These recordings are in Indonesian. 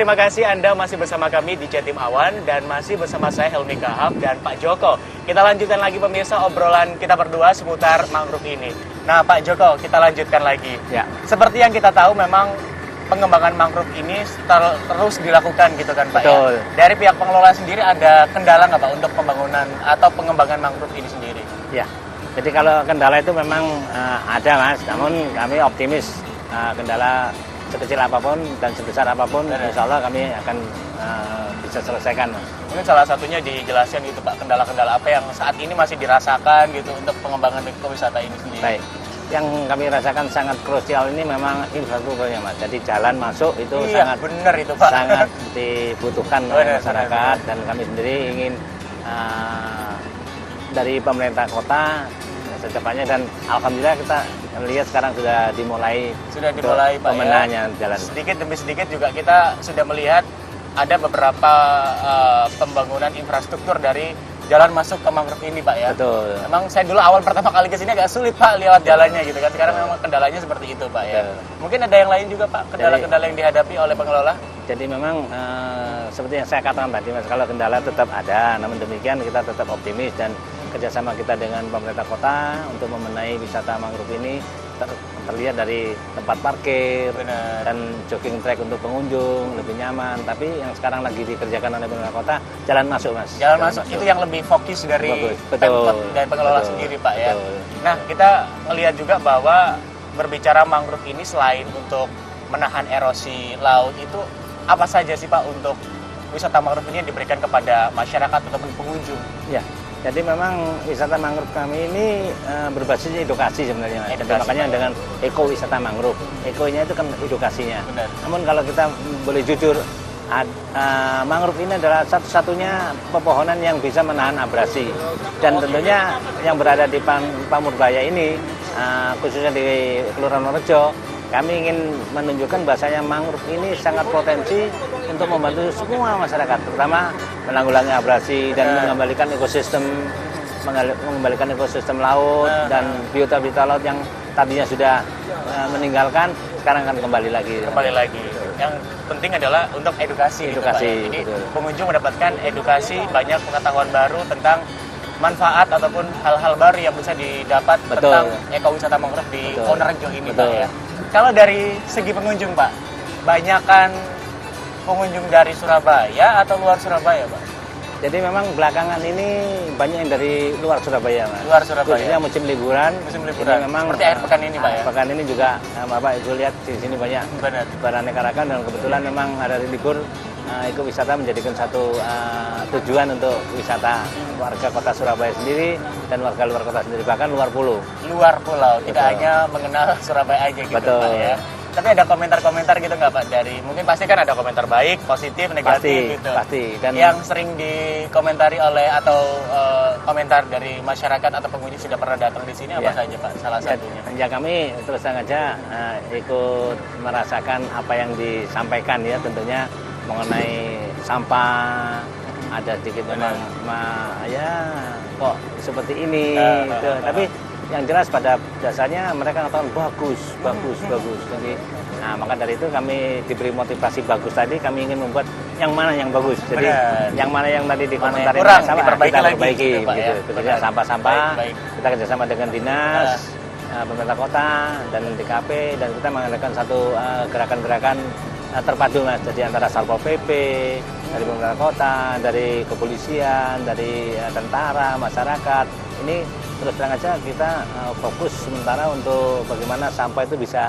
Terima kasih Anda masih bersama kami di Jatim Awan dan masih bersama saya Helmi Kahab dan Pak Joko. Kita lanjutkan lagi pemirsa obrolan kita berdua seputar mangrove ini. Nah Pak Joko, kita lanjutkan lagi. Ya. Seperti yang kita tahu memang pengembangan mangrove ini terus dilakukan gitu kan Pak. Betul. Ya? Dari pihak pengelola sendiri ada kendala nggak Pak untuk pembangunan atau pengembangan mangrove ini sendiri? Ya. Jadi kalau kendala itu memang ada Mas, namun kami optimis kendala sekecil apapun dan sebesar apapun, insya Allah kami akan bisa selesaikan. Mungkin salah satunya dijelaskan gitu Pak, kendala-kendala apa yang saat ini masih dirasakan gitu untuk pengembangan ekowisata ini sendiri. Baik, yang kami rasakan sangat krusial ini memang infrastrukturnya Mas. Jadi jalan masuk itu sangat benar itu Pak. Sangat dibutuhkan oleh masyarakat dan kami sendiri ingin dari pemerintah kota secepatnya dan alhamdulillah kita lihat sekarang sudah dimulai Pak pemenahannya ya. Jalan. Sedikit demi sedikit juga kita sudah melihat ada beberapa pembangunan infrastruktur dari jalan masuk ke mangrove ini Pak ya. Betul. Memang saya dulu awal pertama kali ke sini agak sulit Pak lewat jalannya gitu kan. Sekarang memang kendalanya seperti itu Pak ya. Mungkin ada yang lain juga Pak, kendala-kendala yang dihadapi oleh pengelola. Jadi memang seperti yang saya katakan tadi Mas, kalau kendala tetap ada, namun demikian kita tetap optimis dan kerjasama kita dengan pemerintah kota untuk membenahi wisata mangrove ini terlihat dari tempat parkir dan jogging track untuk pengunjung lebih nyaman. Tapi yang sekarang lagi dikerjakan oleh pemerintah kota jalan masuk Mas. Jalan masuk itu yang lebih fokus dari Pemkot dan pengelola sendiri Pak ya. Nah kita melihat juga bahwa berbicara mangrove ini selain untuk menahan erosi laut itu apa saja sih Pak untuk wisata mangrove ini yang diberikan kepada masyarakat ataupun pengunjung? Ya. Jadi memang wisata mangrove kami ini berbasis edukasi sebenarnya. Jadi makanya dengan ekowisata mangrove. Ekonya itu kan edukasinya. Benar. Namun kalau kita boleh jujur, mangrove ini adalah satu-satunya pepohonan yang bisa menahan abrasi. Dan tentunya yang berada di Pamurbaya ini, khususnya di Kelurahan Wonorejo, kami ingin menunjukkan bahasanya mangrove ini sangat potensi untuk membantu semua masyarakat, terutama menanggulangi abrasi dan mengembalikan ekosistem laut dan biota-biota laut yang tadinya sudah meninggalkan, sekarang akan kembali lagi. Yang penting adalah untuk edukasi. Gitu, Pak. Jadi pengunjung mendapatkan edukasi, banyak pengetahuan baru tentang manfaat ataupun hal-hal baru yang bisa didapat tentang ekowisata mangrove di Wonorejo ini Pak ya. Kalau dari segi pengunjung Pak, banyakan pengunjung dari Surabaya atau luar Surabaya Pak? Jadi memang belakangan ini banyak yang dari luar Surabaya Mas. Luar Surabaya. Khususnya musim liburan. Ini memang seperti akhir pekan ini Pak ya. Pekan ini juga Bapak Ibu lihat di sini banyak beraneka ragam dan kebetulan memang hari libur ekowisata menjadikan satu tujuan untuk wisata warga kota Surabaya sendiri dan warga luar kota sendiri, bahkan luar pulau. Tidak hanya mengenal Surabaya aja gitu Pak ya. Tapi ada komentar-komentar gitu nggak Pak dari, mungkin pasti kan ada komentar baik, positif, negatif gitu. Pasti. Dan yang sering dikomentari oleh atau komentar dari masyarakat atau pengunjung sudah pernah datang di sini apa saja Pak? Salah satunya. Ya kami terus terang aja ikut merasakan apa yang disampaikan ya, tentunya mengenai sampah ada sedikit memang ya kok seperti ini gitu. Tapi yang jelas pada dasarnya mereka mengatakan bagus. Jadi, maka dari itu kami diberi motivasi bagus tadi, kami ingin membuat yang mana yang bagus. Jadi yang mana yang tadi dikomentari salah kita perbaiki gitu. Tentunya sampah-sampah kita kerjasama dengan dinas, pemerintah kota dan DKP, dan kita mengadakan satu gerakan-gerakan terpadu Mas. Jadi antara Satpol PP, dari pemerintah kota, dari kepolisian, dari tentara, masyarakat. Ini terus terang aja kita fokus sementara untuk bagaimana sampah itu bisa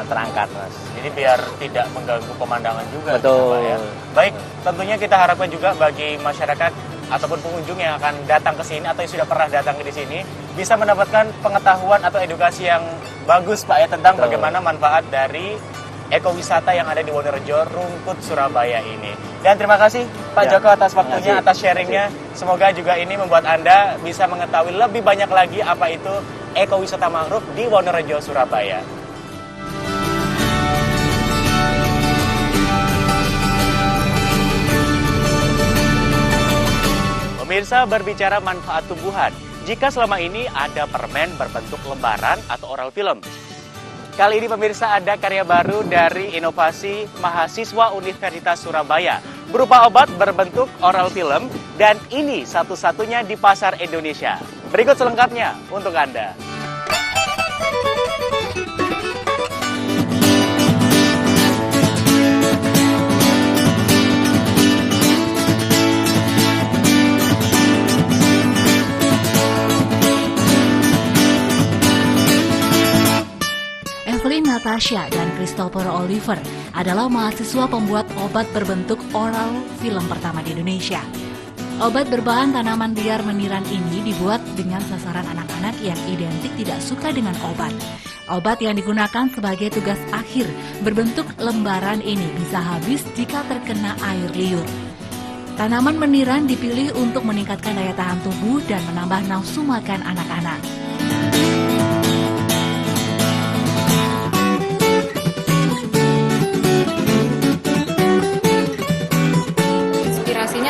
terangkat Mas. Jadi biar tidak mengganggu pemandangan juga. Betul. Gitu, Pak, ya. Baik, tentunya kita harapkan juga bagi masyarakat ataupun pengunjung yang akan datang ke sini atau yang sudah pernah datang di sini bisa mendapatkan pengetahuan atau edukasi yang bagus Pak ya tentang bagaimana manfaat dari ekowisata yang ada di Wonorejo, Rungkut, Surabaya ini. Dan terima kasih Pak Joko atas waktunya, atas sharingnya. Semoga juga ini membuat Anda bisa mengetahui lebih banyak lagi apa itu ekowisata mangrove di Wonorejo, Surabaya. Pemirsa, berbicara manfaat tumbuhan, jika selama ini ada permen berbentuk lembaran atau oral film, Kali ini pemirsa ada karya baru dari inovasi mahasiswa Universitas Surabaya berupa obat berbentuk oral film dan ini satu-satunya di pasar Indonesia. Berikut selengkapnya untuk Anda. Evelyn Natasha dan Christopher Oliver adalah mahasiswa pembuat obat berbentuk oral film pertama di Indonesia. Obat berbahan tanaman liar meniran ini dibuat dengan sasaran anak-anak yang identik tidak suka dengan obat. Obat yang digunakan sebagai tugas akhir berbentuk lembaran ini bisa habis jika terkena air liur. Tanaman meniran dipilih untuk meningkatkan daya tahan tubuh dan menambah nafsu makan anak-anak.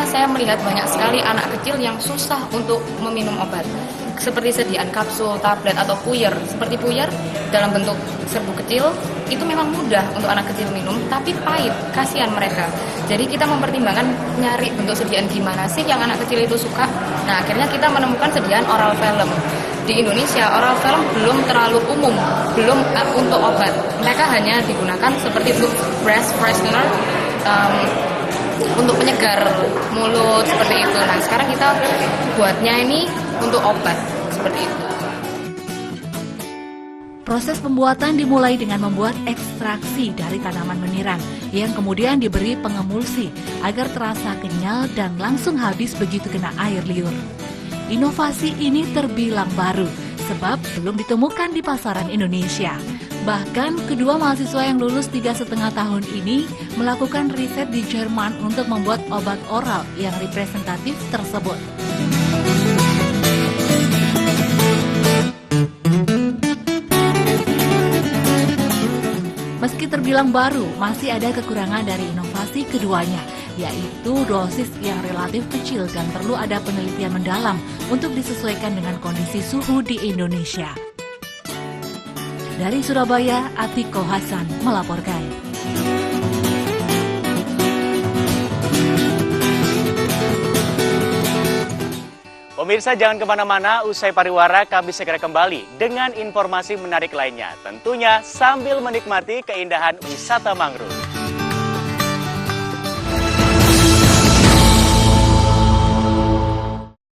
Saya melihat banyak sekali anak kecil yang susah untuk meminum obat, seperti sediaan kapsul, tablet, atau puyer. Seperti puyer dalam bentuk serbuk kecil, itu memang mudah untuk anak kecil minum, tapi pahit, kasihan mereka. Jadi kita mempertimbangkan nyari bentuk sediaan gimana sih yang anak kecil itu suka. Nah, akhirnya kita menemukan sediaan oral film. Di Indonesia, oral film belum terlalu umum, belum untuk obat. Mereka hanya digunakan seperti untuk breast freshener, untuk penyegar mulut seperti itu. Nah, sekarang kita buatnya ini untuk obat seperti itu. Proses pembuatan dimulai dengan membuat ekstraksi dari tanaman meniran yang kemudian diberi pengemulsi agar terasa kenyal dan langsung habis begitu kena air liur. Inovasi ini terbilang baru sebab belum ditemukan di pasaran Indonesia. Bahkan kedua mahasiswa yang lulus 3,5 tahun ini melakukan riset di Jerman untuk membuat obat oral yang representatif tersebut. Meski terbilang baru, masih ada kekurangan dari inovasi keduanya, yaitu dosis yang relatif kecil dan perlu ada penelitian mendalam untuk disesuaikan dengan kondisi suhu di Indonesia. Dari Surabaya, Atiko Hasan melaporkan. Pemirsa jangan kemana-mana, usai pariwara kami segera kembali dengan informasi menarik lainnya. Tentunya sambil menikmati keindahan wisata mangrove.